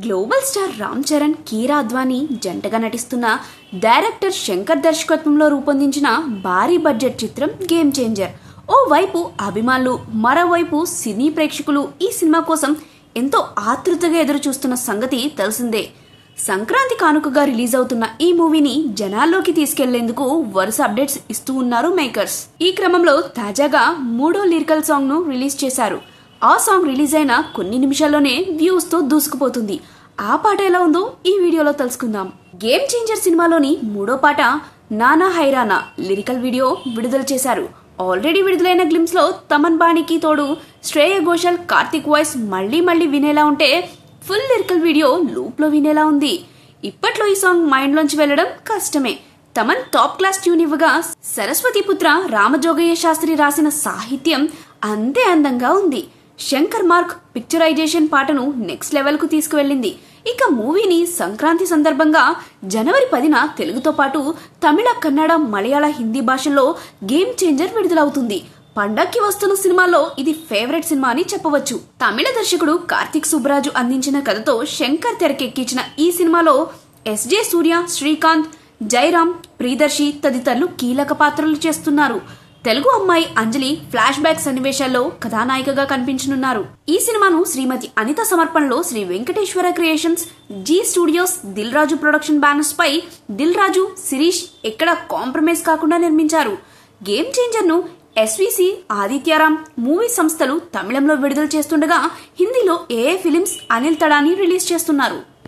Global star Ram Charan, కీరా అద్వానీ జంటగా నటిస్తున్న డైరెక్టర్ శంకర్ దర్శకత్వంలో రూపొందించిన భారీ బడ్జెట్ చిత్రం గేమ్ చేంజర్. ఓ వైపు అభిమానులు, మరోవైపు సినీ ప్రేక్షకులు ఈ సినిమా కోసం ఎంతో ఆతృతగా ఎదురు చూస్తున్న సంగతి తెలిసిందే. సంక్రాంతి కానుకగా రిలీజ్ అవుతున్న ఈ మూవీని జనాల్లోకి తీసుకెళ్లేందుకు వరుస అప్డేట్స్ ఇస్తూ ఉన్నారు మేకర్స్. ఈ క్రమంలో తాజాగా 3వ లిరికల్ సాంగ్ ను రిలీజ్ చేశారు. ఆ సాంగ్ రిలీజ్ అయిన కొన్ని నిమిషాల్లోనే వ్యూస్ తో దూసుకుపోతుంది. ఆ పాట ఎలా ఉందో ఈ వీడియోలో తెలుసుకుందాం. గేమ్ చేంజర్ సినిమాలోని 3వ పాట నానా హైరానా లిరికల్ వీడియో విడుదల చేశారు. ఆల్రెడీ విడుదలైన గ్లిమ్స్ లో తమన్ బాణికి తోడు శ్రేయ ఘోషల్, కార్తిక్ వాయిస్ మళ్లీ వినేలా ఉంటే, ఫుల్ లిరికల్ వీడియో లూప్ లో వినేలా ఉంది. ఇప్పట్లో ఈ సాంగ్ మైండ్ లోంచి వెళ్లడం కష్టమే. తమన్ టాప్ క్లాస్ ట్యూన్ ఇవ్వగా, సరస్వతి పుత్ర రామజోగయ్య శాస్త్రి రాసిన సాహిత్యం అంతే అందంగా ఉంది. శంకర్ మార్క్ పిక్చరైజేషన్ పాటను నెక్స్ట్ లెవెల్ కు తీసుకువెళ్ళింది. ఇక మూవీని సంక్రాంతి సందర్భంగా జనవరి 10న తెలుగుతో పాటు తమిళ, కన్నడ, మలయాళ, హిందీ భాషల్లో గేమ్ చేంజర్ విడుదలవుతుంది. పండక్కి వస్తున్న సినిమాలో ఇది ఫేవరెట్ సినిమా అని చెప్పవచ్చు. తమిళ దర్శకుడు కార్తిక్ సుబ్బరాజు అందించిన కథతో శంకర్ తెరకెక్కించిన ఈ సినిమాలో ఎస్జే సూర్య, శ్రీకాంత్, జయరామ్, ప్రియదర్శి తదితరులు కీలక పాత్రలు చేస్తున్నారు. తెలుగు అమ్మాయి అంజలి ఫ్లాష్ బ్యాక్ సన్నివేశాల్లో కథానాయికగా కనిపించనున్నారు. ఈ సినిమాను శ్రీమతి అనిత సమర్పణలో Sri Venkateswara creations, Zee studios, Dil Raju production banners పై దిల్ రాజు, శిరీష్ ఎక్కడ కాంప్రమైజ్ కాకుండా నిర్మించారు. గేమ్ చేంజర్ ను ఎస్విసి, ఆదిత్యరామ్ మూవీ సంస్థలు తమిళంలో విడుదల చేస్తుండగా, హిందీలో ఏఏ ఫిలిమ్స్, అనిల్ తడాని రిలీజ్ చేస్తున్నారు.